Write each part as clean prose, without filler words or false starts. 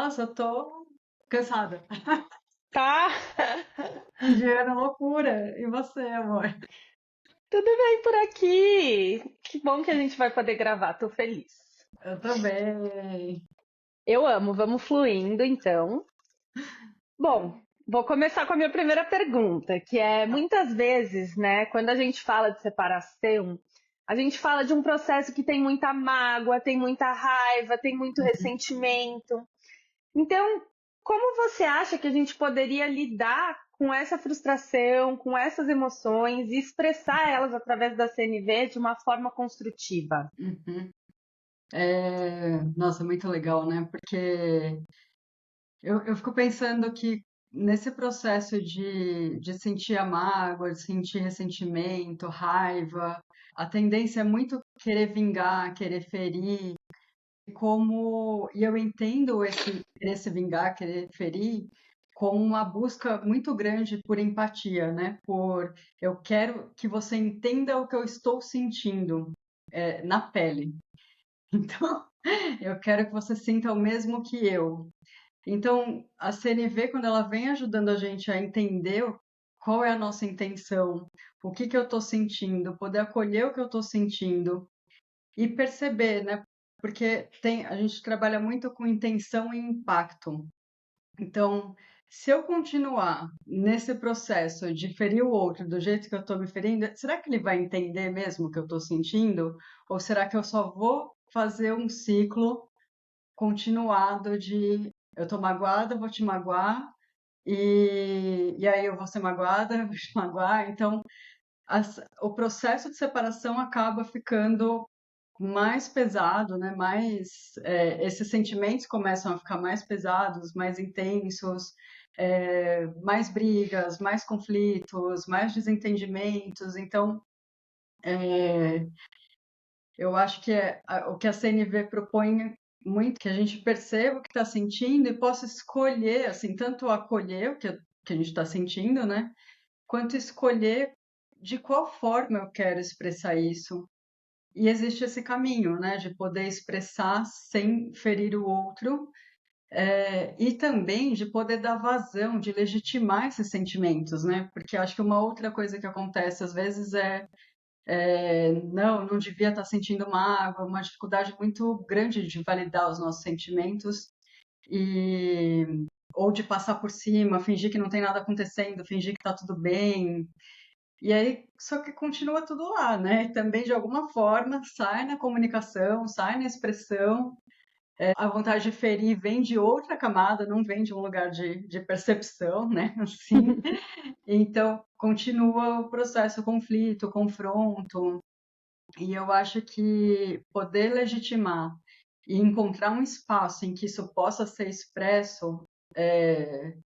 Nossa, eu tô cansada. Tá? Um dia era loucura. E você, amor? Tudo bem por aqui. Que bom que a gente vai poder gravar, tô feliz. Eu também. Eu amo, vamos fluindo então. Bom, vou começar com a minha primeira pergunta, que é muitas vezes, né, quando a gente fala de separação, a gente fala de um processo que tem muita mágoa, tem muita raiva, tem muito ressentimento. Então, como você acha que a gente poderia lidar com essa frustração, com essas emoções e expressar elas através da CNV de uma forma construtiva? Uhum. Nossa, muito legal, né? Porque eu fico pensando que nesse processo de sentir a mágoa, de sentir ressentimento, raiva, a tendência é muito querer vingar, querer ferir. E eu entendo esse querer se vingar, querer ferir, como uma busca muito grande por empatia, né? Por eu quero que você entenda o que eu estou sentindo, na pele. Então, eu quero que você sinta o mesmo que eu. Então, a CNV, quando ela vem ajudando a gente a entender qual é a nossa intenção, o que que eu estou sentindo, poder acolher o que eu estou sentindo e perceber, né? Porque a gente trabalha muito com intenção e impacto. Então, se eu continuar nesse processo de ferir o outro do jeito que eu estou me ferindo, será que ele vai entender mesmo o que eu estou sentindo? Ou será que eu só vou fazer um ciclo continuado de eu estou magoada, vou te magoar, e aí eu vou ser magoada, eu vou te magoar. Então, o processo de separação acaba ficando mais pesado, né? Esses sentimentos começam a ficar mais pesados, mais intensos, mais brigas, mais conflitos, mais desentendimentos. Então, eu acho que o que a CNV propõe muito que a gente perceba o que está sentindo e possa escolher, assim, tanto acolher que a gente está sentindo, né? Quanto escolher de qual forma eu quero expressar isso. E existe esse caminho, né, de poder expressar sem ferir o outro, e também de poder dar vazão, de legitimar esses sentimentos, né? Porque acho que uma outra coisa que acontece às vezes não, não devia estar sentindo mágoa, uma dificuldade muito grande de validar os nossos sentimentos e ou de passar por cima, fingir que não tem nada acontecendo, fingir que está tudo bem. E aí, só que continua tudo lá, né? E também, de alguma forma, sai na comunicação, sai na expressão. A vontade de ferir vem de outra camada, não vem de um lugar de percepção, né? Assim. Então, continua o processo, o conflito, o confronto. E eu acho que poder legitimar e encontrar um espaço em que isso possa ser expresso,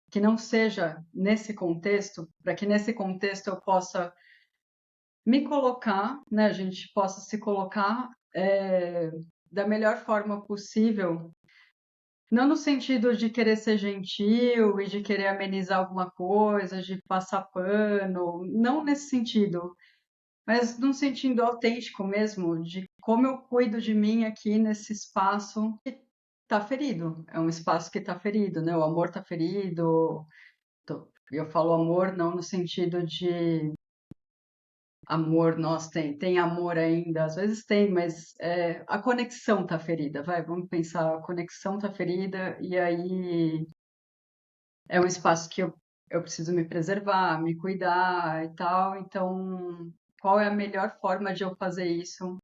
que não seja nesse contexto, para que nesse contexto eu possa me colocar, né, a gente possa se colocar da melhor forma possível, não no sentido de querer ser gentil e de querer amenizar alguma coisa, de passar pano, não nesse sentido, mas num sentido autêntico mesmo, de como eu cuido de mim aqui nesse espaço que está ferido. É um espaço que está ferido, né? O amor está ferido. Eu falo amor não no sentido de amor, nossa, tem amor ainda, às vezes tem, mas a conexão tá ferida, vai, vamos pensar, a conexão tá ferida e aí é um espaço que eu preciso me preservar, me cuidar e tal, então qual é a melhor forma de eu fazer isso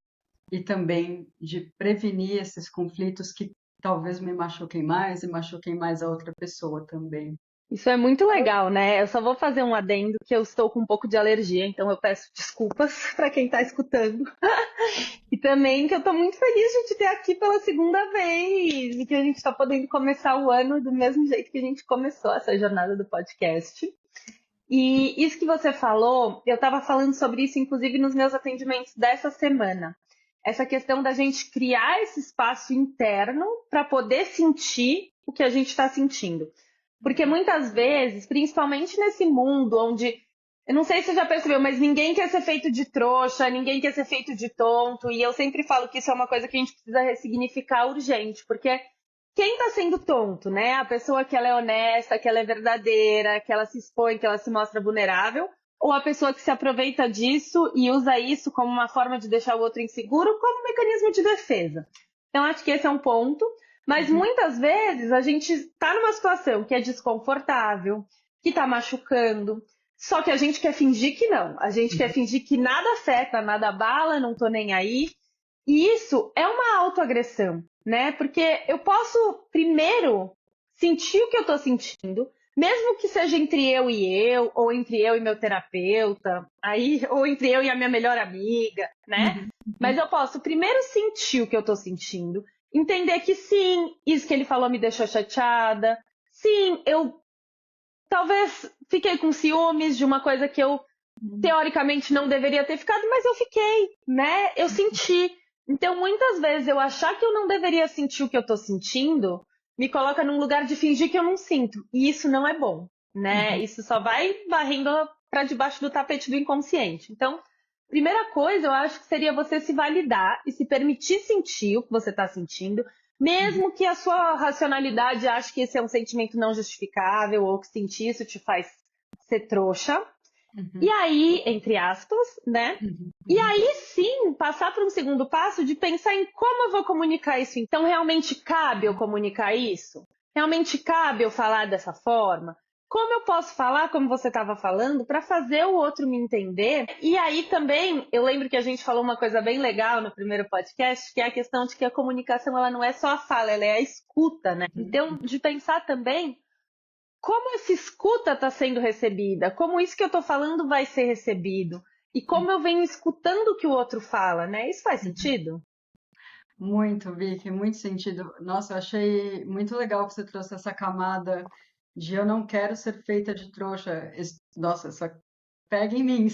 e também de prevenir esses conflitos que talvez me machuquem mais e machuquem mais a outra pessoa também. Isso é muito legal, né? Eu só vou fazer um adendo que eu estou com um pouco de alergia, então eu peço desculpas para quem está escutando. E também que eu estou muito feliz de te ter aqui pela segunda vez e que a gente está podendo começar o ano do mesmo jeito que a gente começou essa jornada do podcast. E isso que você falou, eu estava falando sobre isso, inclusive, nos meus atendimentos dessa semana. Essa questão da gente criar esse espaço interno para poder sentir o que a gente está sentindo. Porque muitas vezes, principalmente nesse mundo onde, eu não sei se você já percebeu, mas ninguém quer ser feito de trouxa, ninguém quer ser feito de tonto, e eu sempre falo que isso é uma coisa que a gente precisa ressignificar urgente, porque quem tá sendo tonto, né? A pessoa que ela é honesta, que ela é verdadeira, que ela se expõe, que ela se mostra vulnerável, ou a pessoa que se aproveita disso e usa isso como uma forma de deixar o outro inseguro, como um mecanismo de defesa. Então, acho que esse é um ponto. Mas muitas vezes a gente está numa situação que é desconfortável, que está machucando, só que a gente quer fingir que não. A gente quer fingir que nada afeta, nada abala, não tô nem aí. E isso é uma autoagressão, né? Porque eu posso primeiro sentir o que eu tô sentindo, mesmo que seja entre eu, ou entre eu e meu terapeuta, aí, ou entre eu e a minha melhor amiga, né? Mas eu posso primeiro sentir o que eu tô sentindo, entender que sim, isso que ele falou me deixou chateada. Sim, eu talvez fiquei com ciúmes de uma coisa que eu teoricamente não deveria ter ficado, mas eu fiquei, né? Eu senti. Então, muitas vezes eu achar que eu não deveria sentir o que eu tô sentindo, me coloca num lugar de fingir que eu não sinto. E isso não é bom, né? Isso só vai varrendo para debaixo do tapete do inconsciente. Então, primeira coisa, eu acho que seria você se validar e se permitir sentir o que você está sentindo, mesmo que a sua racionalidade ache que esse é um sentimento não justificável ou que sentir isso te faz ser trouxa. E aí, entre aspas, né? E aí sim, passar para um segundo passo de pensar em como eu vou comunicar isso. Então, realmente cabe eu comunicar isso? Realmente cabe eu falar dessa forma? Como eu posso falar, como você estava falando, para fazer o outro me entender? E aí também, eu lembro que a gente falou uma coisa bem legal no primeiro podcast, que é a questão de que a comunicação ela não é só a fala, ela é a escuta, né? Então, de pensar também como essa escuta está sendo recebida, como isso que eu estou falando vai ser recebido, e como eu venho escutando o que o outro fala, né? Isso faz sentido? Muito, Vicky, muito sentido. Nossa, eu achei muito legal que você trouxe essa camada de eu não quero ser feita de trouxa. Nossa, essa pega em mim.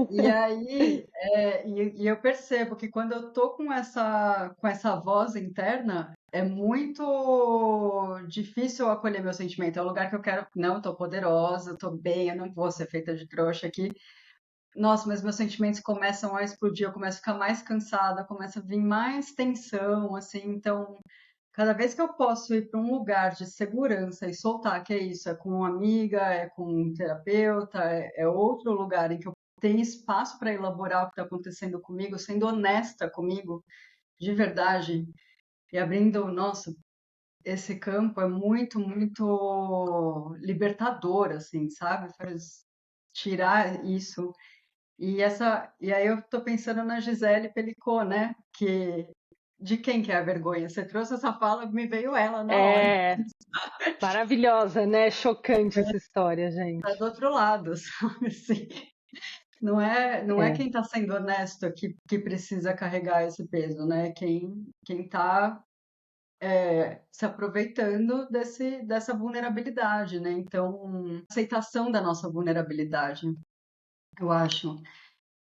E aí, e eu percebo que quando eu tô com essa voz interna, é muito difícil eu acolher meu sentimento. É o lugar que eu quero, não, eu tô poderosa, eu tô bem, eu não vou ser feita de trouxa aqui. Nossa, mas meus sentimentos começam a explodir, eu começo a ficar mais cansada, começa a vir mais tensão, assim, então, cada vez que eu posso ir para um lugar de segurança e soltar, que é isso, é com uma amiga, é com um terapeuta, é outro lugar em que eu tenho espaço para elaborar o que está acontecendo comigo, sendo honesta comigo, de verdade, e abrindo, nossa, esse campo é muito, muito libertador, assim, sabe? Faz tirar isso e aí eu tô pensando na Gisele Pelicot, né? Que de quem que é a vergonha? Você trouxe essa fala, me veio ela na hora. É maravilhosa, né? Chocante essa história, Tá gente. do outro lado, sabe? Assim, não é É. quem está sendo honesto que precisa carregar esse peso, né? Quem tá se aproveitando dessa vulnerabilidade, né? Então, aceitação da nossa vulnerabilidade, eu acho.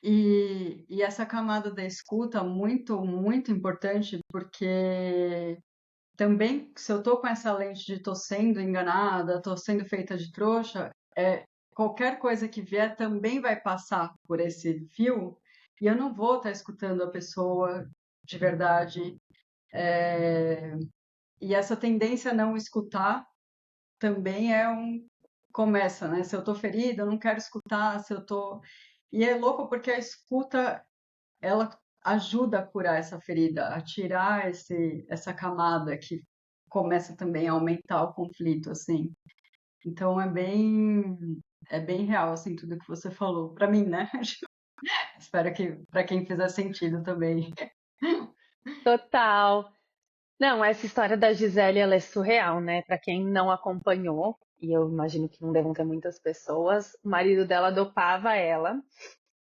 E essa camada da escuta muito, muito importante, porque também, se eu tô com essa lente de tô sendo enganada, tô sendo feita de trouxa, qualquer coisa que vier também vai passar por esse fio, e eu não vou estar escutando a pessoa de verdade. E essa tendência a não escutar também começa, né? Se eu tô ferida, eu não quero escutar, se eu tô. E é louco porque a escuta ela ajuda a curar essa ferida, a tirar essa camada que começa também a aumentar o conflito, assim. Então é bem real, assim, tudo que você falou. Para mim, né? Espero que para quem fizer sentido também. Total. Não, essa história da Gisele, ela é surreal, né? Pra quem não acompanhou, e eu imagino que não devam ter muitas pessoas, o marido dela dopava ela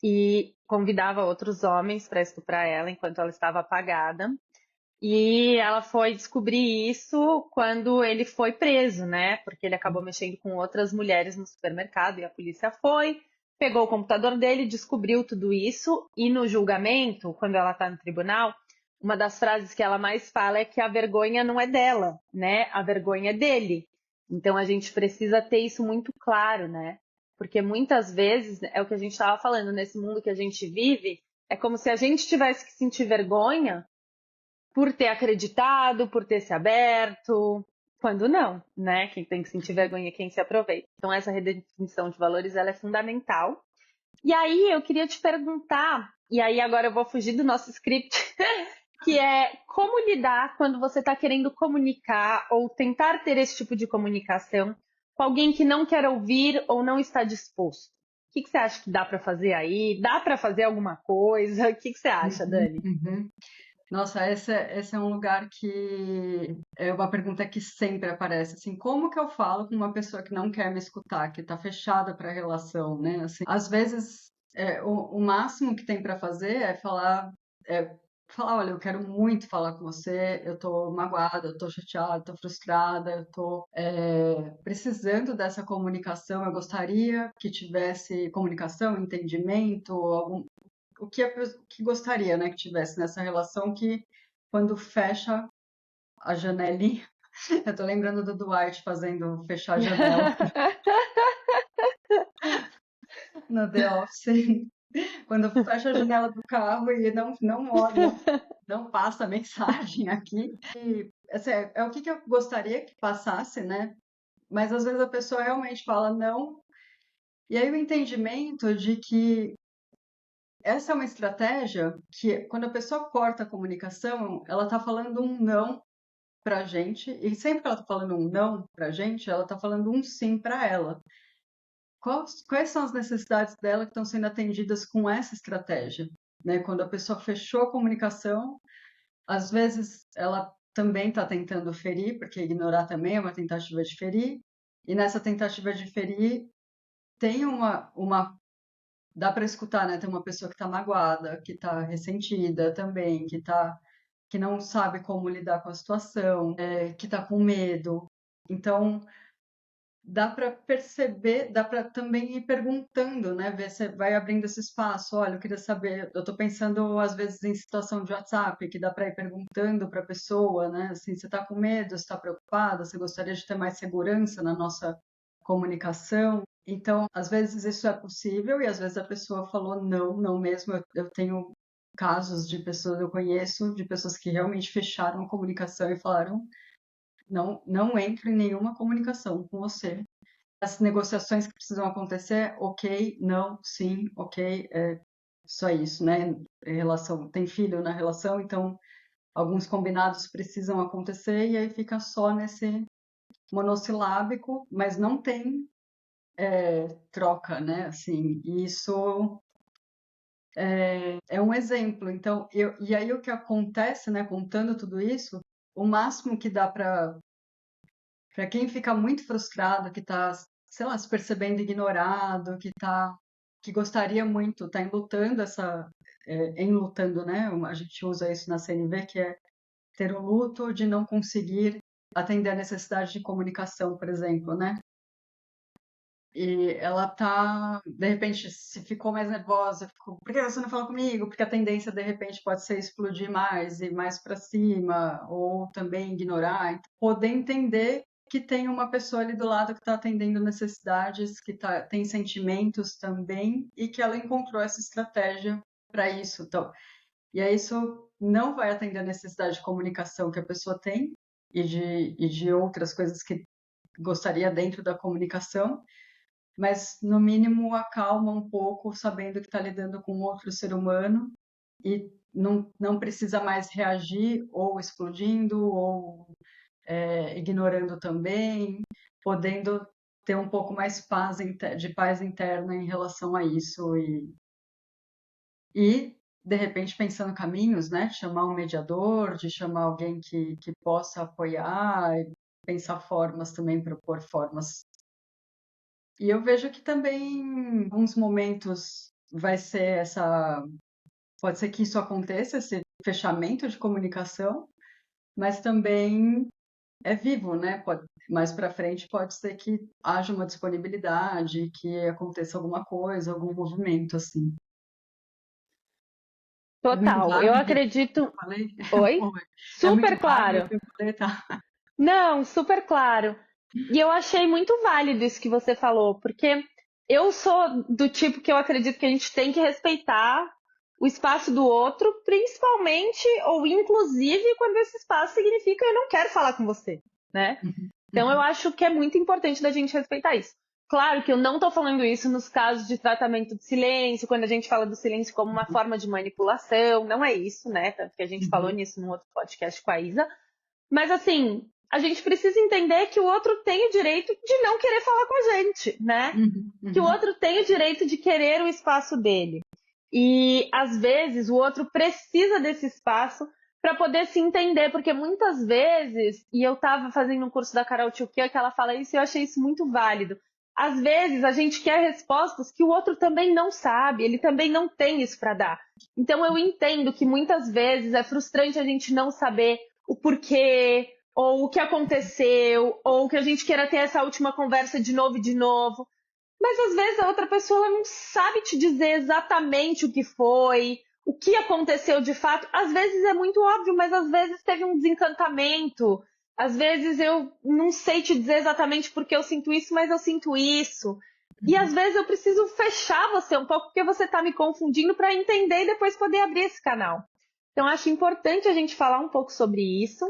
e convidava outros homens para estuprar ela enquanto ela estava apagada. E ela foi descobrir isso quando ele foi preso, né? Porque ele acabou mexendo com outras mulheres no supermercado e a polícia foi, pegou o computador dele, descobriu tudo isso e no julgamento, quando ela está no tribunal, uma das frases que ela mais fala é que a vergonha não é dela, né? A vergonha é dele. Então a gente precisa ter isso muito claro, né? Porque muitas vezes é o que a gente estava falando nesse mundo que a gente vive, é como se a gente tivesse que sentir vergonha por ter acreditado, por ter se aberto, quando não, né? Quem tem que sentir vergonha é quem se aproveita. Então, essa redefinição de valores, ela é fundamental. E aí, eu queria te perguntar, e aí agora eu vou fugir do nosso script, que é como lidar quando você está querendo comunicar ou tentar ter esse tipo de comunicação com alguém que não quer ouvir ou não está disposto. O que você acha que dá para fazer aí? Dá para fazer alguma coisa? O que você acha, Dani? Uhum. Nossa, esse é um lugar que é uma pergunta que sempre aparece, assim, como que eu falo com uma pessoa que não quer me escutar, que está fechada para a relação, né? Assim, às vezes, o máximo que tem para fazer é falar, olha, eu quero muito falar com você, eu tô magoada, eu tô chateada, eu tô frustrada, eu tô precisando dessa comunicação, eu gostaria que tivesse comunicação, entendimento, o que gostaria, né, que tivesse nessa relação que quando fecha a janelinha, eu tô lembrando do Dwight fazendo fechar a janela no The Office, quando fecha a janela do carro e não olha, não passa a mensagem aqui. E, assim, é o que eu gostaria que passasse, né? Mas às vezes a pessoa realmente fala não, e aí o entendimento de que essa é uma estratégia que, quando a pessoa corta a comunicação, ela está falando um não para a gente, e sempre que ela está falando um não para a gente, ela está falando um sim para ela. Quais são as necessidades dela que estão sendo atendidas com essa estratégia? Né? Quando a pessoa fechou a comunicação, às vezes ela também está tentando ferir, porque ignorar também é uma tentativa de ferir, e nessa tentativa de ferir tem dá para escutar, né? Tem uma pessoa que está magoada, que está ressentida também, que não sabe como lidar com a situação, que está com medo. Então, dá para perceber, dá para também ir perguntando, né? Ver se vai abrindo esse espaço. Olha, eu queria saber, eu estou pensando às vezes em situação de WhatsApp, que dá para ir perguntando para a pessoa, né? Assim, você está com medo, você está preocupada, você gostaria de ter mais segurança na nossa comunicação? Então, às vezes isso é possível e às vezes a pessoa falou não, não mesmo. Eu tenho casos de pessoas, eu conheço, de pessoas que realmente fecharam a comunicação e falaram não, não entro em nenhuma comunicação com você. As negociações que precisam acontecer, ok, não, sim, ok, é só isso, né? Relação, tem filho na relação, então alguns combinados precisam acontecer e aí fica só nesse monossilábico, mas não tem troca, né? Assim, e isso é um exemplo. Então, e aí o que acontece, né? Contando tudo isso, o máximo que dá para quem fica muito frustrado, que está, sei lá, se percebendo ignorado, que gostaria muito, está enlutando enlutando, né? A gente usa isso na CNV, que é ter o luto de não conseguir atender a necessidade de comunicação, por exemplo, né? E ela tá, de repente, se ficou mais nervosa, por que você não fala comigo? Porque a tendência, de repente, pode ser explodir mais e mais para cima, ou também ignorar. Então, poder entender que tem uma pessoa ali do lado que está atendendo necessidades, tem sentimentos também, e que ela encontrou essa estratégia para isso. Então, e aí isso não vai atender a necessidade de comunicação que a pessoa tem, e de outras coisas que gostaria dentro da comunicação, mas no mínimo acalma um pouco, sabendo que está lidando com outro ser humano e não precisa mais reagir ou explodindo ou ignorando também, podendo ter um pouco mais de paz interna em relação a isso e de repente pensando caminhos, né, de chamar um mediador, de chamar alguém que possa apoiar, pensar formas também, propor formas. E eu vejo que também, em alguns momentos, pode ser que isso aconteça, esse fechamento de comunicação, mas também é vivo, né? Mais para frente pode ser que haja uma disponibilidade, que aconteça alguma coisa, algum movimento, assim. É muito Total. Eu vago o que eu acredito. falei? Oi? Ou é muito Super vago o claro. que eu falei? Tá. Não, super claro. E eu achei muito válido isso que você falou, porque eu sou do tipo que eu acredito que a gente tem que respeitar o espaço do outro, principalmente ou inclusive quando esse espaço significa eu não quero falar com você, né? Uhum. Então eu acho que é muito importante da gente respeitar isso. Claro que eu não estou falando isso nos casos de tratamento de silêncio, quando a gente fala do silêncio como uma forma de manipulação, não é isso, né? Tanto que a gente falou nisso num outro podcast com a Isa. Mas assim, a gente precisa entender que o outro tem o direito de não querer falar com a gente, né? Que o outro tem o direito de querer o espaço dele. E às vezes o outro precisa desse espaço para poder se entender, porque muitas vezes, e eu estava fazendo um curso da Carol Tchoukia que ela fala isso e eu achei isso muito válido. Às vezes a gente quer respostas que o outro também não sabe, ele também não tem isso para dar. Então eu entendo que muitas vezes é frustrante a gente não saber o porquê, ou o que aconteceu, ou que a gente queira ter essa última conversa de novo e de novo. Mas às vezes a outra pessoa ela não sabe te dizer exatamente o que foi, o que aconteceu de fato. Às vezes é muito óbvio, mas às vezes teve um desencantamento. Às vezes eu não sei te dizer exatamente porque eu sinto isso, mas eu sinto isso. E às vezes eu preciso fechar você um pouco porque você está me confundindo para entender e depois poder abrir esse canal. Então acho importante a gente falar um pouco sobre isso.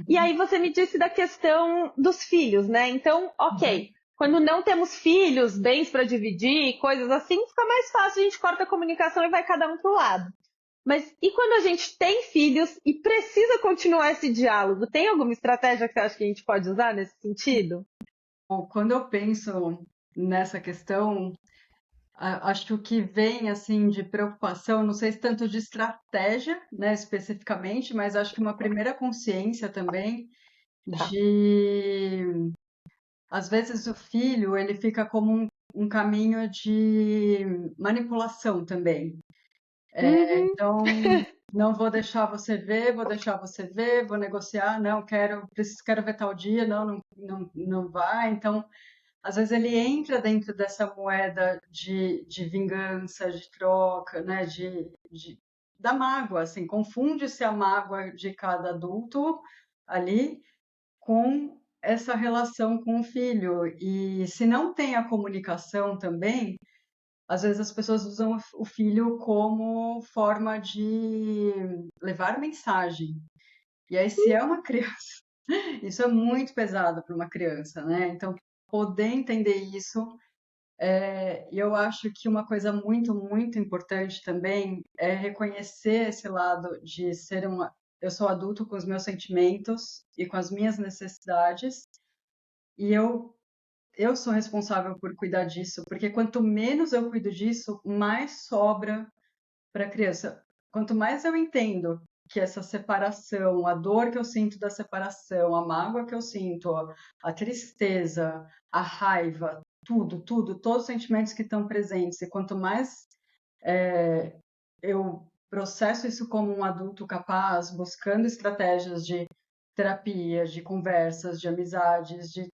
E aí você me disse da questão dos filhos, né? Então, ok. Quando não temos filhos, bens para dividir, coisas assim, fica mais fácil, a gente corta a comunicação e vai cada um para o lado. Mas e quando a gente tem filhos e precisa continuar esse diálogo? Tem alguma estratégia que você acha que a gente pode usar nesse sentido? Bom, quando eu penso nessa questão, acho que o que vem assim de preocupação, não sei se tanto de estratégia, né, especificamente, mas acho que uma primeira consciência também Tá. de às vezes o filho ele fica como um caminho de manipulação também. Então, não vou deixar você ver, vou deixar você ver, vou negociar, não quero, quero ver tal dia, não vai. Então, às vezes ele entra dentro dessa moeda de vingança, de troca, né, da mágoa, assim, confunde-se a mágoa de cada adulto ali com essa relação com o filho. E se não tem a comunicação também, às vezes as pessoas usam o filho como forma de levar mensagem. E aí, se é uma criança, isso é muito pesado para uma criança, né? Então, poder entender isso, e eu acho que uma coisa muito, muito importante também é reconhecer esse lado de ser eu sou adulto com os meus sentimentos e com as minhas necessidades, e eu sou responsável por cuidar disso, porque quanto menos eu cuido disso, mais sobra para a criança. Quanto mais eu entendo que essa separação, a dor que eu sinto da separação, a mágoa que eu sinto, a tristeza, a raiva, todos os sentimentos que estão presentes, e quanto mais eu processo isso como um adulto capaz, buscando estratégias de terapia, de conversas, de amizades, de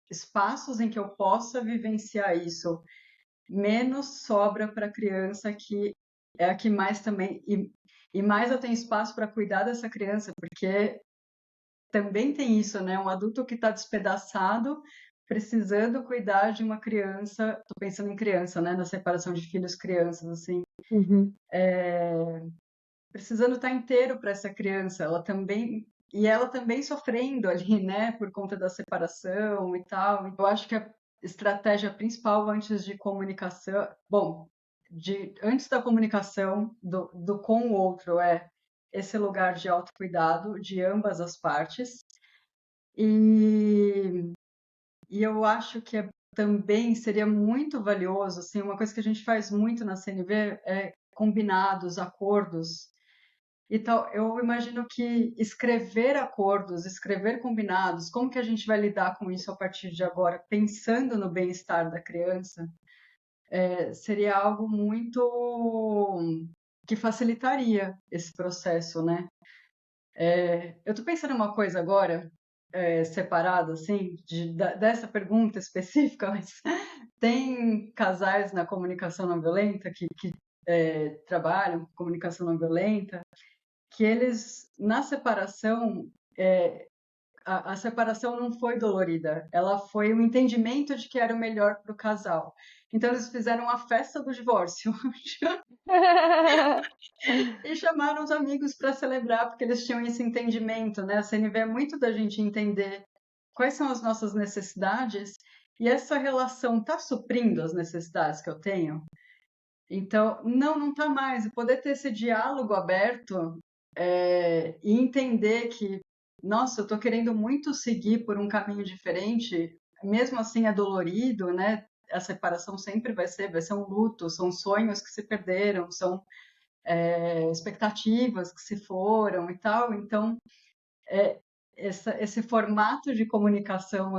espaços em que eu possa vivenciar isso, menos sobra para a criança, que é a que mais também. E mais eu tenho espaço para cuidar dessa criança, porque também tem isso, né? Um adulto que está despedaçado, precisando cuidar de uma criança. Estou pensando em criança, né? Na separação de filhos, crianças, assim. Precisando estar inteiro para essa criança. Ela também. E ela também sofrendo ali, né? Por conta da separação e tal. Eu acho que a estratégia principal antes de comunicação. Bom, antes da comunicação do com o outro é esse lugar de autocuidado de ambas as partes. E, e eu acho que também seria muito valioso, assim, uma coisa que a gente faz muito na CNV é combinados, acordos e tal. Eu imagino que escrever acordos, escrever combinados, como que a gente vai lidar com isso a partir de agora, pensando no bem-estar da criança, seria algo muito que facilitaria esse processo, né? Eu estou pensando em uma coisa agora, separada, assim, dessa pergunta específica, mas tem casais na comunicação não violenta que trabalham com comunicação não violenta, que eles, na separação, a separação não foi dolorida, ela foi um entendimento de que era o melhor para o casal. Então eles fizeram uma festa do divórcio e chamaram os amigos para celebrar, porque eles tinham esse entendimento, né? A CNV é muito da gente entender quais são as nossas necessidades e essa relação está suprindo as necessidades que eu tenho. Então, não está mais. E poder ter esse diálogo aberto e entender que, nossa, eu estou querendo muito seguir por um caminho diferente, mesmo assim é dolorido, né? A separação sempre vai ser um luto, são sonhos que se perderam, são expectativas que se foram e tal. Então, esse formato de comunicação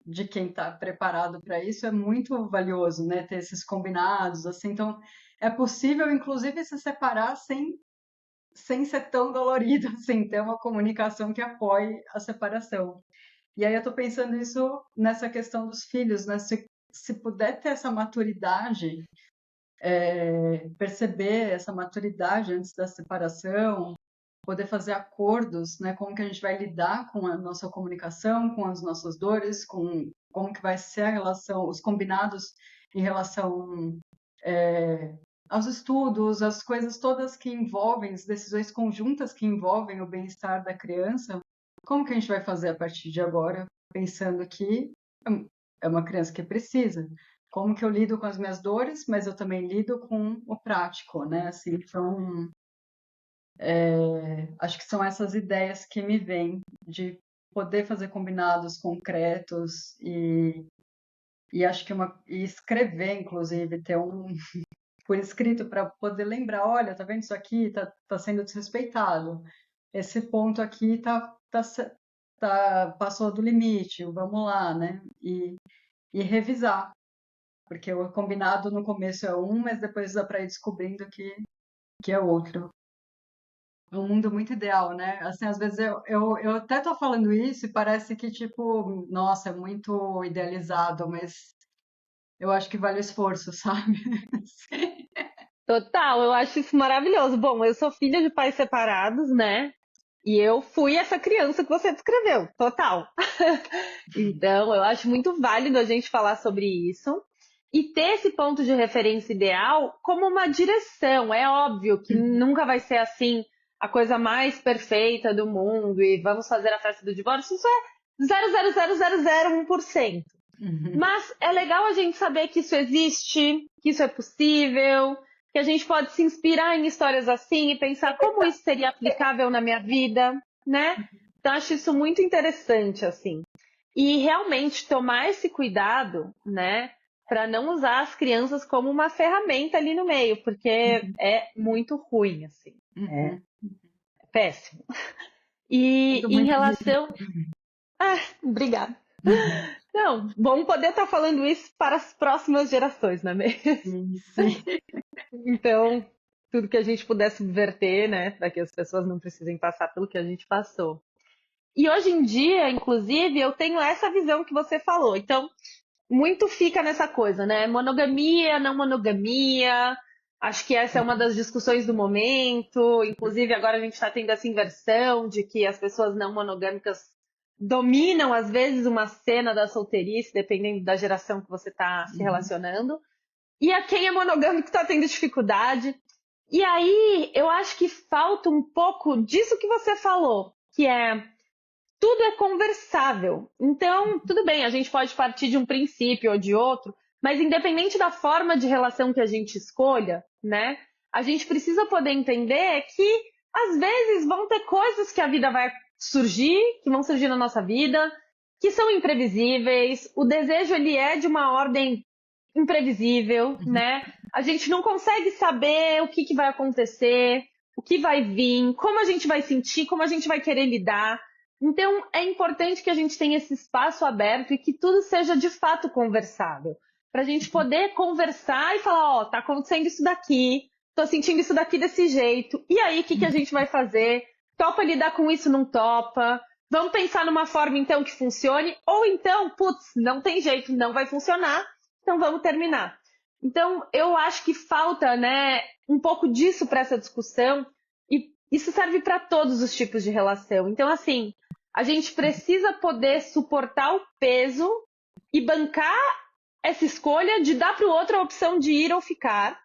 de quem está preparado para isso é muito valioso, né? Ter esses combinados, assim. Então, é possível, inclusive, se separar sem ser tão dolorido, assim, ter uma comunicação que apoie a separação. E aí eu estou pensando isso nessa questão dos filhos, né? Se puder ter essa maturidade, perceber essa maturidade antes da separação, poder fazer acordos, né? Como que a gente vai lidar com a nossa comunicação, com as nossas dores, com como que vai ser a relação, os combinados em relação aos estudos, as coisas todas que envolvem, as decisões conjuntas que envolvem o bem-estar da criança. Como que a gente vai fazer a partir de agora, pensando que é uma criança que precisa? Como que eu lido com as minhas dores, mas eu também lido com o prático, né? Assim, então, acho que são essas ideias que me vêm de poder fazer combinados concretos e acho que e escrever, inclusive, ter por escrito para poder lembrar, olha, tá vendo isso aqui? Tá sendo desrespeitado. Esse ponto aqui passou do limite, vamos lá, né? E revisar, porque o combinado no começo é um, mas depois dá para ir descobrindo que é outro. Um mundo muito ideal, né? Assim, às vezes eu até tô falando isso e parece que, tipo, nossa, é muito idealizado, mas eu acho que vale o esforço, sabe? Total, eu acho isso maravilhoso. Bom, eu sou filha de pais separados, né? E eu fui essa criança que você descreveu, total. Então, eu acho muito válido a gente falar sobre isso e ter esse ponto de referência ideal como uma direção. É óbvio que nunca vai ser assim a coisa mais perfeita do mundo e vamos fazer a festa do divórcio. Isso é 0,00001%. Uhum. Mas é legal a gente saber que isso existe, que isso é possível, que a gente pode se inspirar em histórias assim e pensar como isso seria aplicável na minha vida, né? Então, acho isso muito interessante, assim. E realmente tomar esse cuidado, né, para não usar as crianças como uma ferramenta ali no meio, porque é muito ruim, assim. É Uhum. péssimo. E Sinto em muito disso. relação. Ah, obrigada. Não, bom poder estar falando isso para as próximas gerações, não é mesmo? Sim, sim. Então, tudo que a gente puder subverter, né, para que as pessoas não precisem passar pelo que a gente passou. E hoje em dia, inclusive, eu tenho essa visão que você falou. Então, muito fica nessa coisa, né? Monogamia, não monogamia. Acho que essa é uma das discussões do momento. Inclusive, agora a gente está tendo essa inversão de que as pessoas não monogâmicas dominam, às vezes, uma cena da solteirice, dependendo da geração que você está se Uhum. relacionando. E a quem é monogâmico está tendo dificuldade. E aí, eu acho que falta um pouco disso que você falou, que é tudo é conversável. Então, tudo bem, a gente pode partir de um princípio ou de outro, mas independente da forma de relação que a gente escolha, né? A gente precisa poder entender que às vezes vão ter coisas que a vida vai surgir, que vão surgir na nossa vida, que são imprevisíveis. O desejo ele é de uma ordem imprevisível, né? A gente não consegue saber o que vai acontecer, o que vai vir, como a gente vai sentir, como a gente vai querer lidar. Então, é importante que a gente tenha esse espaço aberto e que tudo seja de fato conversável. Para a gente poder conversar e falar, ó, tá acontecendo isso daqui, tô sentindo isso daqui desse jeito. E aí, o que a gente vai fazer? Topa lidar com isso, não topa? Vamos pensar numa forma, então, que funcione? Ou então, putz, não tem jeito, não vai funcionar, então vamos terminar. Então, eu acho que falta, né, um pouco disso para essa discussão. E isso serve para todos os tipos de relação. Então, assim, A gente precisa poder suportar o peso e bancar essa escolha de dar para o outro a opção de ir ou ficar,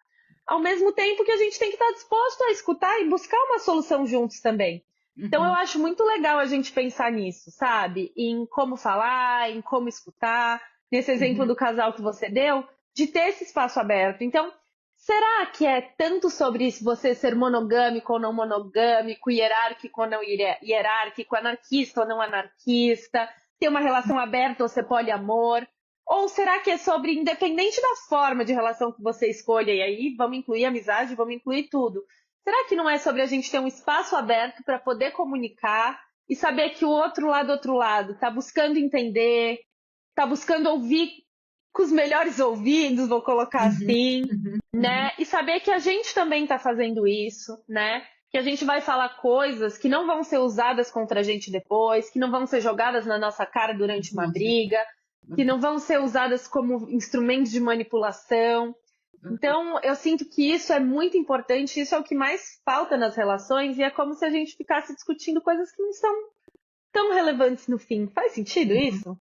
ao mesmo tempo que a gente tem que estar disposto a escutar e buscar uma solução juntos também. Então eu Uhum, acho muito legal a gente pensar nisso, sabe? Em como falar, em como escutar. Nesse exemplo uhum, do casal que você deu, de ter esse espaço aberto. Então, será que é tanto sobre isso, você ser monogâmico ou não monogâmico, hierárquico ou não hierárquico, anarquista ou não anarquista, ter uma relação aberta ou ser poliamor? Ou será que é sobre, independente da forma de relação que você escolha, e aí vamos incluir amizade, vamos incluir tudo. Será que não é sobre a gente ter um espaço aberto para poder comunicar e saber que o outro lá do outro lado está buscando entender, está buscando ouvir com os melhores ouvidos, vou colocar uhum, assim, uhum, uhum, né? E saber que a gente também está fazendo isso, né? Que a gente vai falar coisas que não vão ser usadas contra a gente depois, que não vão ser jogadas na nossa cara durante uma uhum, briga, que não vão ser usadas como instrumentos de manipulação. uhum. Então, eu sinto que isso é muito importante, isso é o que mais falta nas relações, e é como se a gente ficasse discutindo coisas que não são tão relevantes no fim. Faz sentido isso?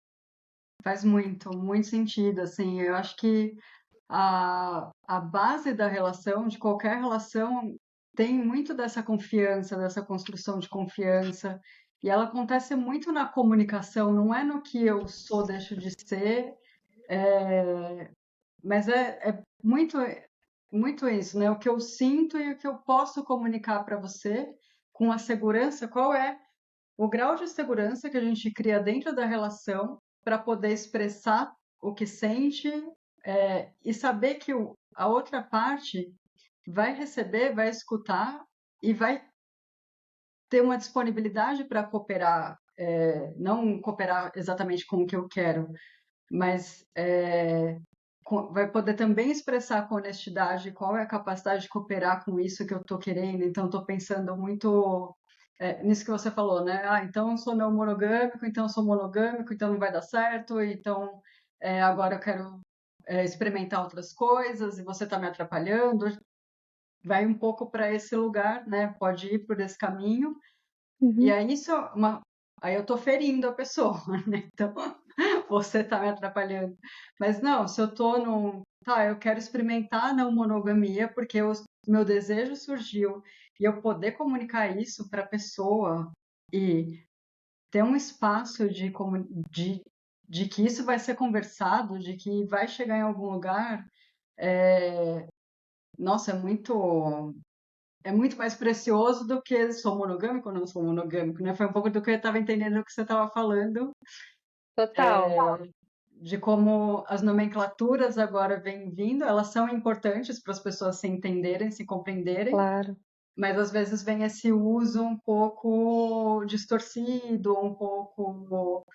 Faz muito, muito sentido, assim, eu acho que a base da relação, de qualquer relação, tem muito dessa confiança, dessa construção de confiança, e ela acontece muito na comunicação, não é no que eu sou, deixo de ser, mas é muito, muito isso, né? O que eu sinto e o que eu posso comunicar para você com a segurança, qual é o grau de segurança que a gente cria dentro da relação para poder expressar o que sente, e saber que a outra parte vai receber, vai escutar e vai ter uma disponibilidade para cooperar, não cooperar exatamente com o que eu quero, mas vai poder também expressar com honestidade qual é a capacidade de cooperar com isso que eu estou querendo. Então, estou pensando muito nisso que você falou, né? Ah, então eu sou não monogâmico, então eu sou monogâmico, então não vai dar certo, então agora eu quero experimentar outras coisas e você está me atrapalhando. Vai um pouco para esse lugar, né? Pode ir por esse caminho. E Uhum. aí aí eu tô ferindo a pessoa, né? Então você tá me atrapalhando. Mas não, se eu tô num, tá, eu quero experimentar a não monogamia porque meu desejo surgiu e eu poder comunicar isso para a pessoa e ter um espaço de que isso vai ser conversado, de que vai chegar em algum lugar, nossa, é muito mais precioso do que sou monogâmico ou não sou monogâmico, né? Foi um pouco do que eu estava entendendo que você estava falando, Total, de como as nomenclaturas agora vêm vindo, elas são importantes para as pessoas se entenderem, se compreenderem, claro. mas às vezes vem esse uso um pouco distorcido, um pouco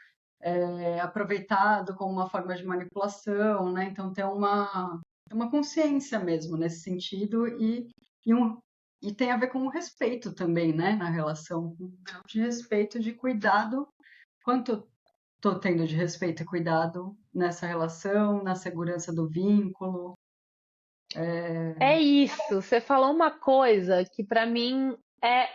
aproveitado como uma forma de manipulação, né? Então tem uma consciência mesmo nesse sentido e, um, e tem a ver com o respeito também, né? Na relação, um grau de respeito, de cuidado, quanto estou tendo de respeito e cuidado nessa relação, na segurança do vínculo. É isso, você falou uma coisa que pra mim é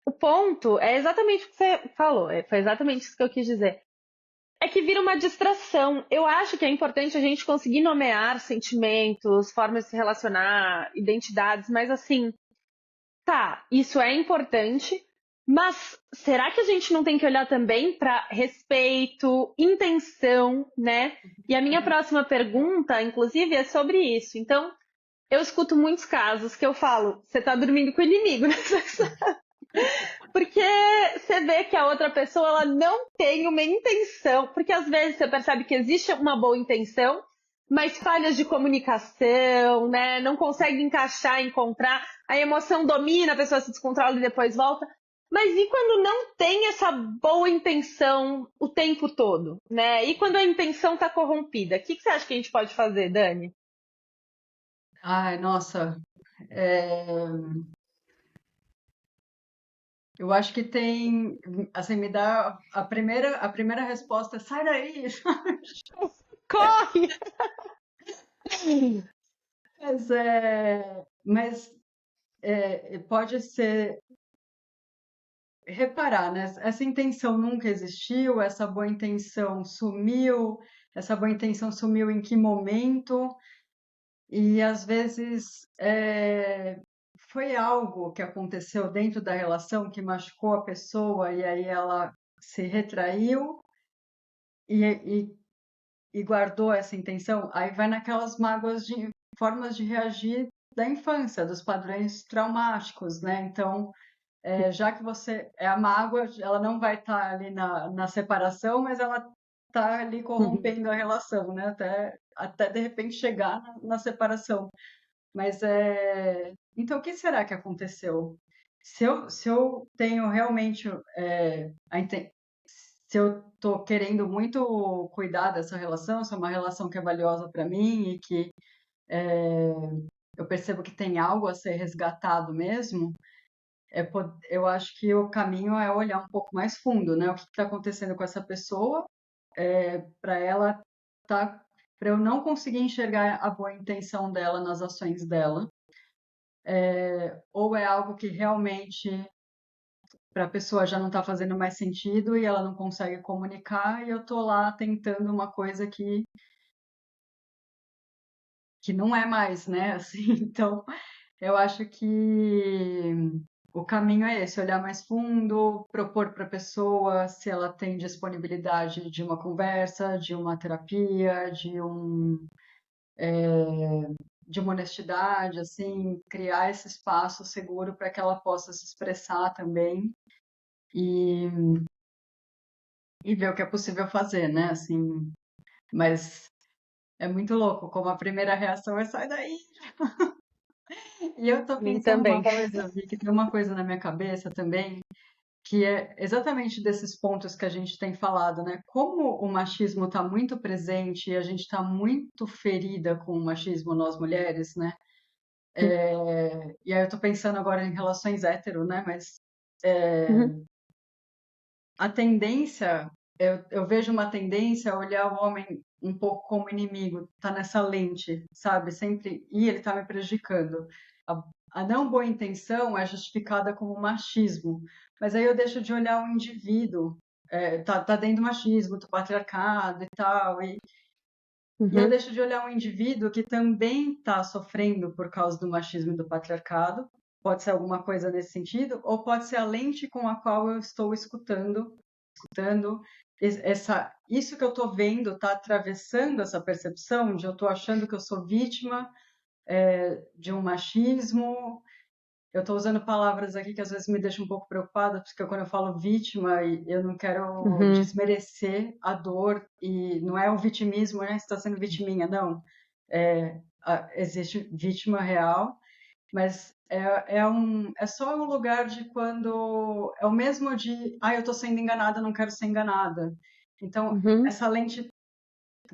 o ponto, é exatamente o que você falou, foi exatamente isso que eu quis dizer. É que vira uma distração. Eu acho que é importante a gente conseguir nomear sentimentos, formas de se relacionar, identidades, mas assim, tá, isso é importante, mas será que a gente não tem que olhar também para respeito, intenção, né? E a minha próxima pergunta, inclusive, é sobre isso. Então, eu escuto muitos casos que eu falo, você tá dormindo com o inimigo, né? Porque você vê que a outra pessoa ela não tem uma intenção, porque às vezes você percebe que existe uma boa intenção, mas falhas de comunicação, né? Não consegue encaixar, encontrar, a emoção domina, a pessoa se descontrola e depois volta. Mas e quando não tem essa boa intenção o tempo todo, né? E quando a intenção está corrompida? O que você acha que a gente pode fazer, Dani? Ai, nossa, é, eu acho que tem, assim, me dá a primeira resposta, sai daí. Corre! Mas pode ser reparar, né? Essa intenção nunca existiu, essa boa intenção sumiu, essa boa intenção sumiu em que momento? E às vezes foi algo que aconteceu dentro da relação que machucou a pessoa e aí ela se retraiu e, e, e guardou essa intenção. Aí vai naquelas mágoas de formas de reagir da infância, dos padrões traumáticos, né? Então, já que você é a mágoa, ela não vai estar ali na separação, mas ela está ali Uhum. corrompendo a relação, né? Até de repente chegar na separação. Mas então o que será que aconteceu? Se eu tenho realmente se eu estou querendo muito cuidar dessa relação, se é uma relação que é valiosa para mim e que eu percebo que tem algo a ser resgatado mesmo, eu acho que o caminho é olhar um pouco mais fundo, né? O que está acontecendo com essa pessoa, para ela tá, para eu não conseguir enxergar a boa intenção dela nas ações dela, ou é algo que realmente para a pessoa já não está fazendo mais sentido e ela não consegue comunicar e eu tô lá tentando uma coisa que não é mais, né? Assim, então eu acho que o caminho é esse, olhar mais fundo, propor para a pessoa se ela tem disponibilidade de uma conversa, de uma terapia, de uma honestidade, assim, criar esse espaço seguro para que ela possa se expressar também e, e ver o que é possível fazer, né? Assim, mas é muito louco, como a primeira reação é sai daí. E eu tô Mim pensando uma também. coisa, Vi, que tem uma coisa na minha cabeça também, que é exatamente desses pontos que a gente tem falado, né? Como o machismo está muito presente e a gente está muito ferida com o machismo nós mulheres, né? E aí eu tô pensando agora em relações hétero, né? Mas Uhum. a tendência, eu vejo uma tendência a olhar o homem um pouco como inimigo, tá nessa lente, sabe? Sempre, e ele tá me prejudicando. A, a não boa intenção é justificada como machismo, mas aí eu deixo de olhar o indivíduo, tá dentro do machismo, do patriarcado e tal, e eu Uhum. deixo de olhar um indivíduo que também está sofrendo por causa do machismo e do patriarcado. Pode ser alguma coisa nesse sentido, ou pode ser a lente com a qual eu estou escutando isso que eu estou vendo está atravessando essa percepção de eu estou achando que eu sou vítima de um machismo. Eu estou usando palavras aqui que às vezes me deixam um pouco preocupada, porque quando eu falo vítima, eu não quero Uhum. desmerecer a dor, e não é o vitimismo, né? Você está sendo vitiminha, não. Existe vítima real, mas é só um lugar de quando. É o mesmo de, eu estou sendo enganada, não quero ser enganada. Então, Uhum. essa lente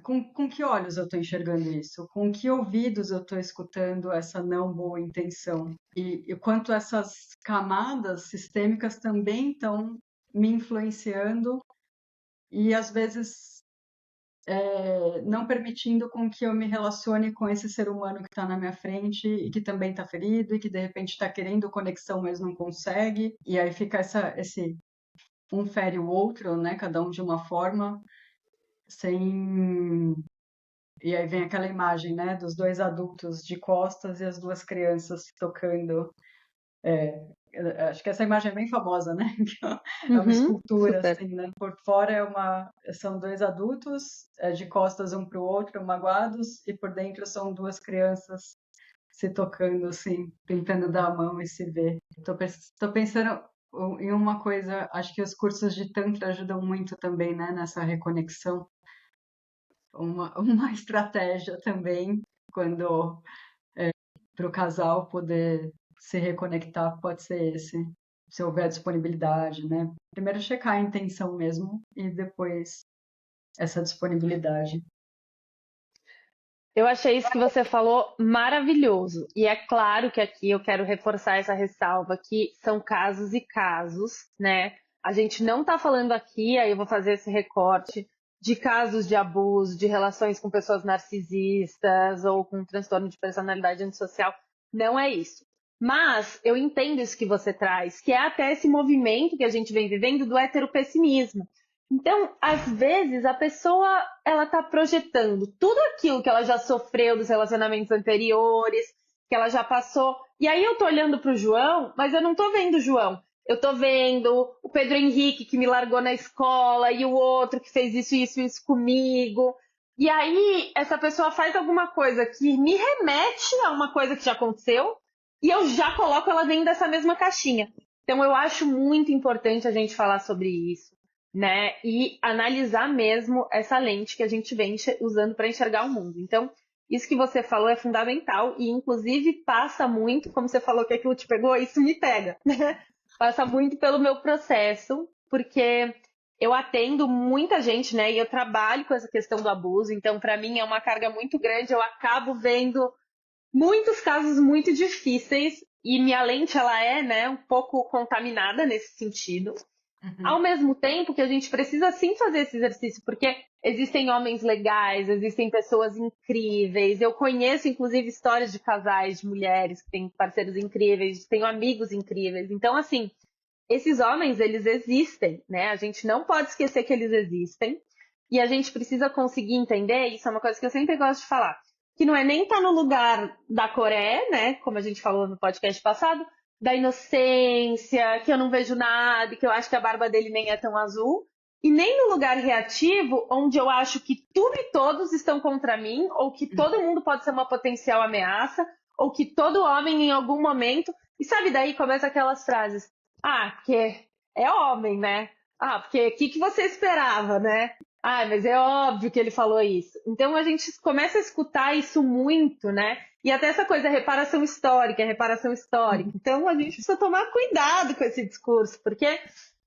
com que olhos eu estou enxergando isso? Com que ouvidos eu estou escutando essa não boa intenção? E o quanto essas camadas sistêmicas também estão me influenciando e às vezes não permitindo com que eu me relacione com esse ser humano que está na minha frente e que também está ferido e que de repente está querendo conexão, mas não consegue. E aí fica esse um fere o outro, né? Cada um de uma forma, sem. E aí vem aquela imagem, né, dos dois adultos de costas e as duas crianças se tocando. Acho que essa imagem é bem famosa, né? É uma Uhum. escultura, Super. assim, né? Por fora são dois adultos, de costas um para o outro, magoados, e por dentro são duas crianças se tocando, assim, tentando dar a mão e se ver. Tô pensando em uma coisa, acho que os cursos de Tantra ajudam muito também, né, nessa reconexão. Uma estratégia também, quando para o casal poder se reconectar, pode ser esse, se houver disponibilidade, né? Primeiro checar a intenção mesmo e depois essa disponibilidade. Eu achei isso que você falou maravilhoso. E é claro que aqui eu quero reforçar essa ressalva que são casos e casos, né? A gente não está falando aqui, aí eu vou fazer esse recorte, de casos de abuso, de relações com pessoas narcisistas ou com transtorno de personalidade antissocial. Não é isso. Mas eu entendo isso que você traz, que é até esse movimento que a gente vem vivendo do heteropessimismo. Então, às vezes, a pessoa ela está projetando tudo aquilo que ela já sofreu dos relacionamentos anteriores, que ela já passou. E aí eu tô olhando para o João, mas eu não tô vendo o João. Eu tô vendo o Pedro Henrique que me largou na escola e o outro que fez isso comigo. E aí essa pessoa faz alguma coisa que me remete a uma coisa que já aconteceu e eu já coloco ela dentro dessa mesma caixinha. Então eu acho muito importante a gente falar sobre isso, né? E analisar mesmo essa lente que a gente vem usando para enxergar o mundo. Então, isso que você falou é fundamental e, inclusive, passa muito, como você falou que aquilo te pegou, isso me pega, né? Passa muito pelo meu processo, porque eu atendo muita gente, né? E eu trabalho com essa questão do abuso, então, para mim, é uma carga muito grande. Eu acabo vendo muitos casos muito difíceis e minha lente, ela é, né, um pouco contaminada nesse sentido. Ao Uhum. mesmo tempo que a gente precisa sim fazer esse exercício, porque existem homens legais, existem pessoas incríveis. Eu conheço, inclusive, histórias de casais, de mulheres que têm parceiros incríveis, tenho amigos incríveis. Então, assim, esses homens, eles existem, né? A gente não pode esquecer que eles existem. E a gente precisa conseguir entender, isso é uma coisa que eu sempre gosto de falar, que não é nem estar no lugar da Coreia, né? Como a gente falou no podcast passado, da inocência, que eu não vejo nada, que eu acho que a barba dele nem é tão azul. E nem no lugar reativo, onde eu acho que tudo e todos estão contra mim, ou que todo mundo pode ser uma potencial ameaça, ou que todo homem em algum momento. E sabe, daí começa aquelas frases. Ah, porque é homem, né? Ah, porque o que você esperava, né? Ah, mas é óbvio que ele falou isso. Então a gente começa a escutar isso muito, né? E até essa coisa, reparação histórica, reparação histórica. Então a gente precisa tomar cuidado com esse discurso, porque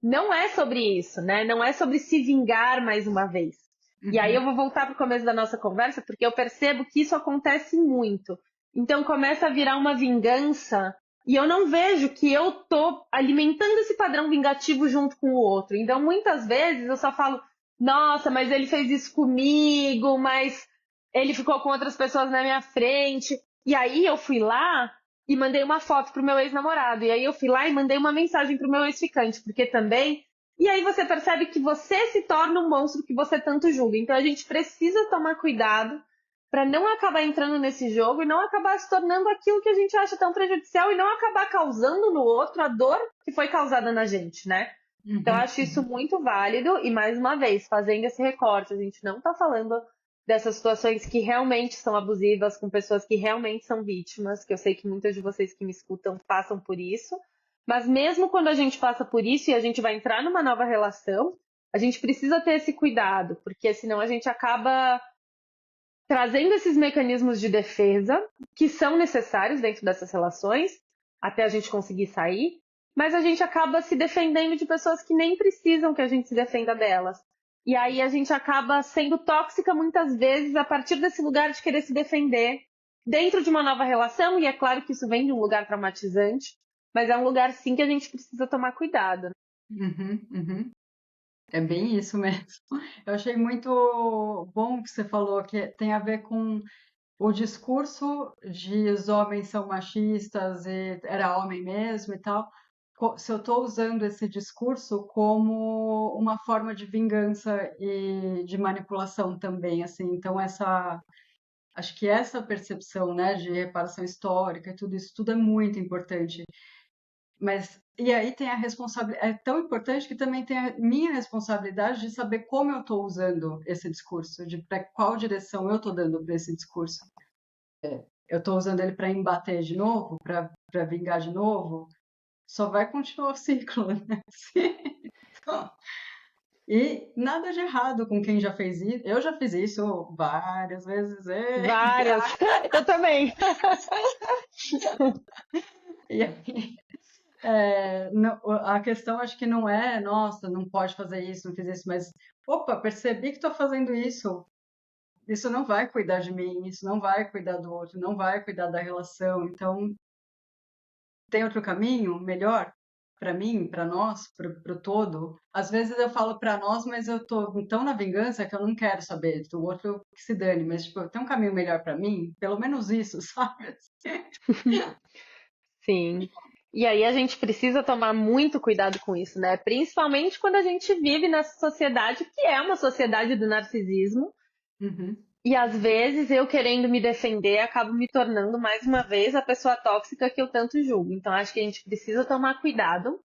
não é sobre isso, né? Não é sobre se vingar mais uma vez. E aí eu Uhum. vou voltar para o começo da nossa conversa, porque eu percebo que isso acontece muito. Então começa a virar uma vingança e eu não vejo que eu tô alimentando esse padrão vingativo junto com o outro. Então muitas vezes eu só falo, nossa, mas ele fez isso comigo, mas ele ficou com outras pessoas na minha frente. E aí eu fui lá e mandei uma foto pro meu ex-namorado. E aí eu fui lá e mandei uma mensagem pro meu ex-ficante, porque também. E aí você percebe que você se torna um monstro que você tanto julga. Então a gente precisa tomar cuidado para não acabar entrando nesse jogo e não acabar se tornando aquilo que a gente acha tão prejudicial e não acabar causando no outro a dor que foi causada na gente, né? Então, eu Uhum. acho isso muito válido e, mais uma vez, fazendo esse recorte, a gente não está falando dessas situações que realmente são abusivas, com pessoas que realmente são vítimas, que eu sei que muitas de vocês que me escutam passam por isso, mas mesmo quando a gente passa por isso e a gente vai entrar numa nova relação, a gente precisa ter esse cuidado, porque senão a gente acaba trazendo esses mecanismos de defesa que são necessários dentro dessas relações, até a gente conseguir sair, mas a gente acaba se defendendo de pessoas que nem precisam que a gente se defenda delas. E aí a gente acaba sendo tóxica muitas vezes a partir desse lugar de querer se defender dentro de uma nova relação, e é claro que isso vem de um lugar traumatizante, mas é um lugar sim que a gente precisa tomar cuidado. Uhum. Uhum. É bem isso mesmo. Eu achei muito bom que você falou que tem a ver com o discurso de os homens são machistas e era homem mesmo e tal. Se eu estou usando esse discurso como uma forma de vingança e de manipulação também, assim. Então acho que essa percepção, né, de reparação histórica e tudo isso, tudo é muito importante. Mas, e aí tem a responsabilidade, é tão importante que também tem a minha responsabilidade de saber como eu estou usando esse discurso, de para qual direção eu estou dando para esse discurso. Eu estou usando ele para embater de novo, para vingar de novo, só vai continuar o ciclo, né? Então, e nada de errado com quem já fez isso. Eu já fiz isso várias vezes. Várias. Eu também. E aí, a questão acho que não é, nossa, não pode fazer isso, não fiz isso, mas, opa, percebi que estou fazendo isso. Isso não vai cuidar de mim, isso não vai cuidar do outro, não vai cuidar da relação. Então, tem outro caminho melhor para mim, para nós, para o todo? Às vezes eu falo para nós, mas eu tô tão na vingança que eu não quero saber do outro que se dane. Mas, tipo, tem um caminho melhor para mim? Pelo menos isso, sabe? Sim. E aí a gente precisa tomar muito cuidado com isso, né? Principalmente quando a gente vive nessa sociedade que é uma sociedade do narcisismo. Uhum. E às vezes eu querendo me defender, acabo me tornando mais uma vez a pessoa tóxica que eu tanto julgo. Então acho que a gente precisa tomar cuidado.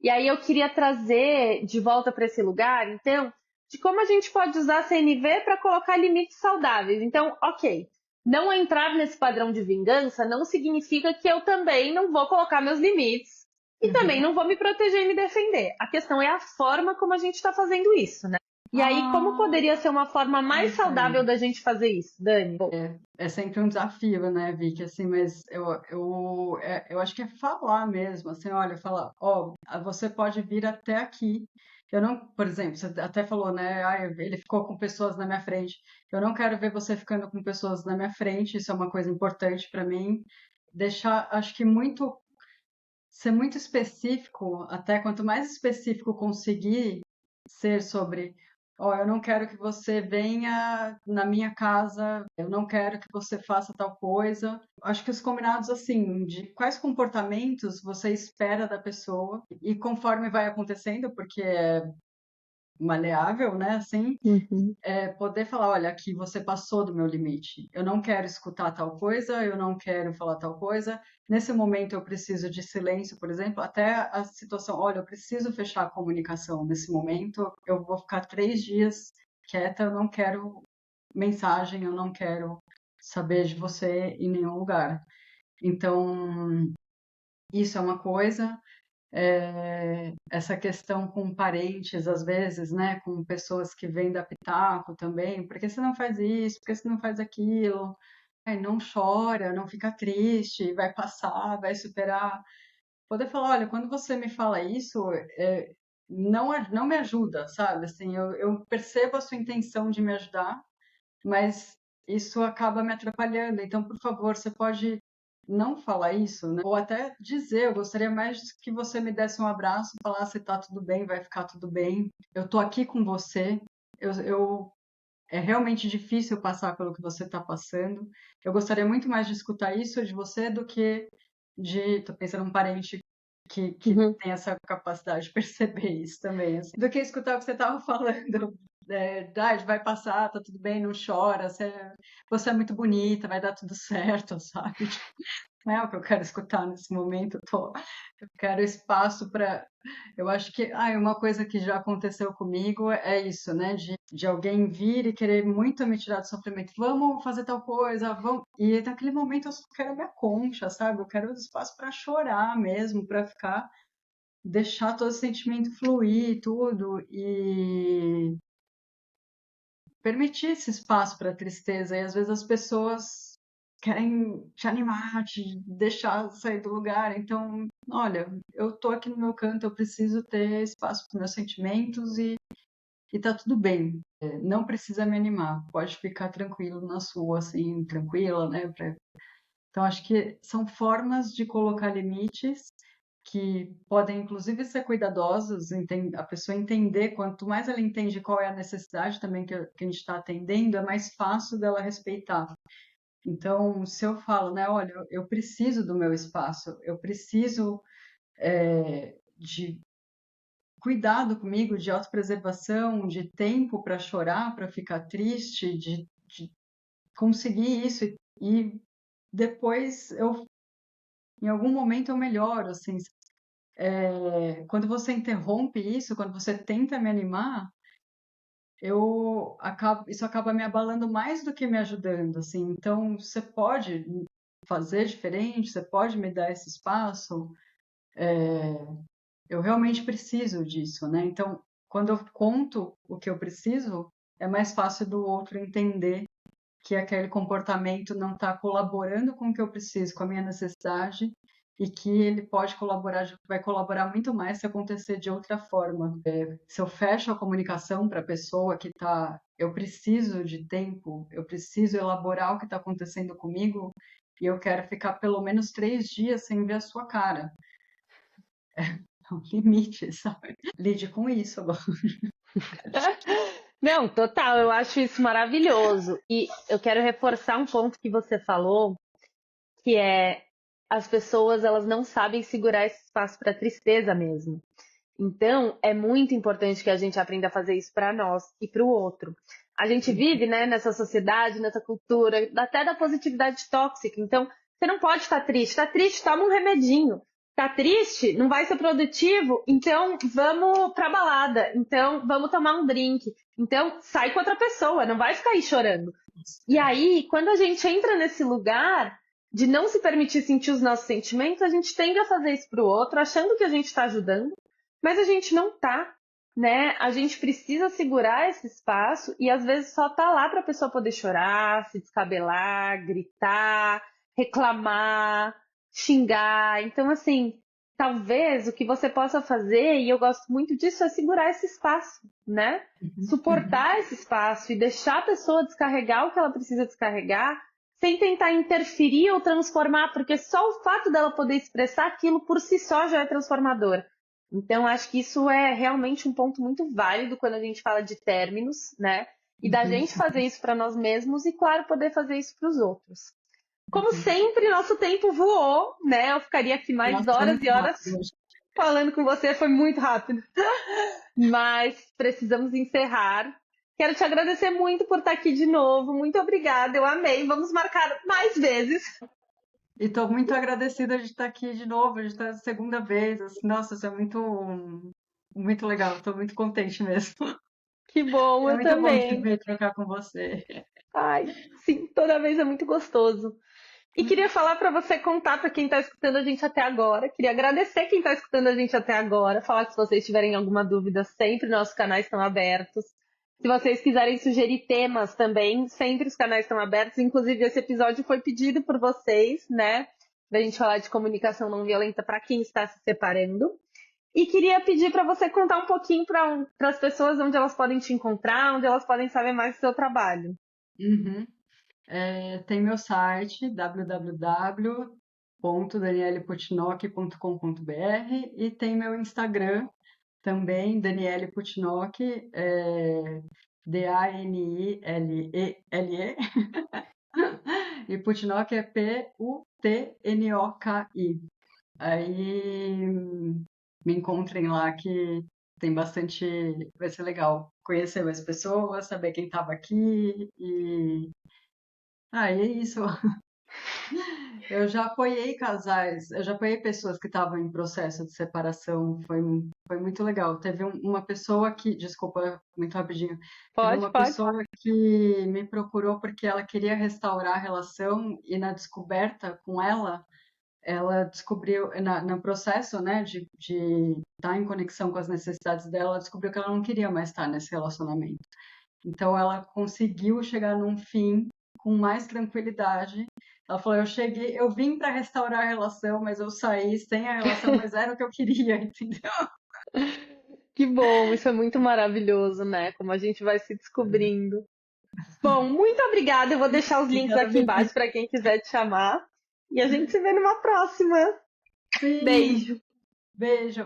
E aí eu queria trazer de volta para esse lugar, então, de como a gente pode usar a CNV para colocar limites saudáveis. Então, ok, não entrar nesse padrão de vingança não significa que eu também não vou colocar meus limites e também Uhum. não vou me proteger e me defender. A questão é a forma como a gente está fazendo isso, né? E aí, como Ah, poderia ser uma forma mais isso aí. saudável da gente fazer isso, Dani? É sempre um desafio, né, Vicky? Assim, mas eu acho que é falar mesmo, assim, olha, falar, ó, você pode vir até aqui. Eu não, por exemplo, você até falou, né, ah, ele ficou com pessoas na minha frente. Eu não quero ver você ficando com pessoas na minha frente, isso é uma coisa importante para mim. Deixar, acho que muito, ser muito específico, até quanto mais específico conseguir ser sobre, ó, eu não quero que você venha na minha casa, eu não quero que você faça tal coisa. Acho que os combinados assim, de quais comportamentos você espera da pessoa e conforme vai acontecendo, porque é maleável, né, assim, Uhum. poder falar, olha, aqui você passou do meu limite. Eu não quero escutar tal coisa, eu não quero falar tal coisa. Nesse momento eu preciso de silêncio, por exemplo, até a situação, olha, eu preciso fechar a comunicação nesse momento, eu vou ficar 3 dias quieta, eu não quero mensagem, eu não quero saber de você em nenhum lugar. Então, isso é uma coisa. Essa questão com parentes, às vezes, né, com pessoas que vêm da Pitaco também, por que você não faz isso, por que você não faz aquilo? Ai, não chora, não fica triste, vai passar, vai superar. Poder falar, olha, quando você me fala isso, não me ajuda, sabe? Assim, eu percebo a sua intenção de me ajudar, mas isso acaba me atrapalhando. Então, por favor, você pode não falar isso, né? Ou até dizer, eu gostaria mais que você me desse um abraço, falasse tá tudo bem, vai ficar tudo bem. Eu tô aqui com você. É realmente difícil passar pelo que você está passando. Eu gostaria muito mais de escutar isso de você do que de, tô pensando num parente que Uhum. tem essa capacidade de perceber isso também, assim, do que escutar o que você estava falando. Dad, vai passar, tá tudo bem, não chora, você é muito bonita, vai dar tudo certo, sabe? Não é o que eu quero escutar nesse momento, eu quero espaço para. Eu acho que uma coisa que já aconteceu comigo é isso, né? De alguém vir e querer muito me tirar do sofrimento. Vamos fazer tal coisa, vamos. E naquele momento eu só quero a minha concha, sabe? Eu quero espaço para chorar mesmo, para ficar, deixar todo esse sentimento fluir e tudo. E permitir esse espaço para a tristeza. E às vezes as pessoas querem te animar, te deixar sair do lugar. Então, olha, eu tô aqui no meu canto, eu preciso ter espaço para meus sentimentos e tá tudo bem. Não precisa me animar, pode ficar tranquilo na sua, assim, tranquila, né? Então, acho que são formas de colocar limites que podem, inclusive, ser cuidadosas, a pessoa entender, quanto mais ela entende qual é a necessidade também que a gente está atendendo, é mais fácil dela respeitar. Então, se eu falo, né, olha, eu preciso do meu espaço, eu preciso de cuidado comigo, de autopreservação, de tempo para chorar, para ficar triste, de conseguir isso e depois em algum momento eu melhoro, assim. Quando você interrompe isso, quando você tenta me animar, isso acaba me abalando mais do que me ajudando, assim. Então, você pode fazer diferente, você pode me dar esse espaço. Eu realmente preciso disso, né? Então, quando eu conto o que eu preciso, é mais fácil do outro entender que aquele comportamento não está colaborando com o que eu preciso, com a minha necessidade, e que ele pode colaborar, vai colaborar muito mais se acontecer de outra forma. Se eu fecho a comunicação para a pessoa que está, eu preciso de tempo, eu preciso elaborar o que está acontecendo comigo, e eu quero ficar pelo menos 3 dias sem ver a sua cara. É um limite, sabe? Lide com isso agora. Não, total, eu acho isso maravilhoso. E eu quero reforçar um ponto que você falou, que é as pessoas elas não sabem segurar esse espaço para tristeza mesmo. Então, é muito importante que a gente aprenda a fazer isso para nós e para o outro. A gente vive, né, nessa sociedade, nessa cultura, até da positividade tóxica. Então, você não pode estar triste. Está triste, toma um remedinho. Tá triste, não vai ser produtivo, então vamos pra balada. Então, vamos tomar um drink. Então, sai com outra pessoa, não vai ficar aí chorando. E aí, quando a gente entra nesse lugar de não se permitir sentir os nossos sentimentos, a gente tende a fazer isso pro outro, achando que a gente está ajudando, mas a gente não tá, né? A gente precisa segurar esse espaço e às vezes só tá lá pra pessoa poder chorar, se descabelar, gritar, reclamar, xingar. Então, assim, talvez o que você possa fazer, e eu gosto muito disso, é segurar esse espaço, né? Suportar esse espaço e deixar a pessoa descarregar o que ela precisa descarregar, sem tentar interferir ou transformar, porque só o fato dela poder expressar aquilo por si só já é transformador. Então, acho que isso é realmente um ponto muito válido quando a gente fala de términos, né? E da gente fazer isso para nós mesmos e, claro, poder fazer isso para os outros. Como sempre, nosso tempo voou, né? Eu ficaria aqui mais Nossa, horas e horas rápido. falando com você, foi muito rápido. Mas precisamos encerrar. Quero te agradecer muito por estar aqui de novo. Muito obrigada, eu amei. Vamos marcar mais vezes. E estou muito agradecida de estar aqui de novo, de estar a segunda vez. Assim, nossa, isso é muito legal. Estou muito contente mesmo. Que bom, É eu muito bom te também. ver trocar com você. Ai, sim, toda vez é muito gostoso. E queria falar para você contar para quem está escutando a gente até agora. Queria agradecer quem está escutando a gente até agora. Falar que se vocês tiverem alguma dúvida, sempre nossos canais estão abertos. Se vocês quiserem sugerir temas também, sempre os canais estão abertos. Inclusive, esse episódio foi pedido por vocês, né? Da gente falar de comunicação não violenta para quem está se separando. E queria pedir para você contar um pouquinho para as pessoas onde elas podem te encontrar, onde elas podem saber mais do seu trabalho. Uhum. Tem meu site www.danielleputnock.com.br e tem meu Instagram também, Daniele Putnock, Danile. E Putnock é Putnoki. Aí me encontrem lá que tem bastante. Vai ser legal conhecer mais pessoas, saber quem estava aqui e. E é isso. Eu já apoiei casais, eu já apoiei pessoas que estavam em processo de separação, foi muito legal. Teve uma pessoa que, desculpa, muito rapidinho, teve Pode, uma pode. pessoa que me procurou porque ela queria restaurar a relação e na descoberta com ela descobriu, no processo, né, de estar em conexão com as necessidades dela, ela descobriu que ela não queria mais estar nesse relacionamento. Então ela conseguiu chegar num fim com mais tranquilidade. Ela falou: eu vim para restaurar a relação, mas eu saí sem a relação, mas era o que eu queria, entendeu? Que bom, isso é muito maravilhoso, né? Como a gente vai se descobrindo. Bom, muito obrigada. Eu vou deixar os links Obrigada, aqui Vivi. embaixo para quem quiser te chamar. E a gente se vê numa próxima. Sim, Beijo. beijo.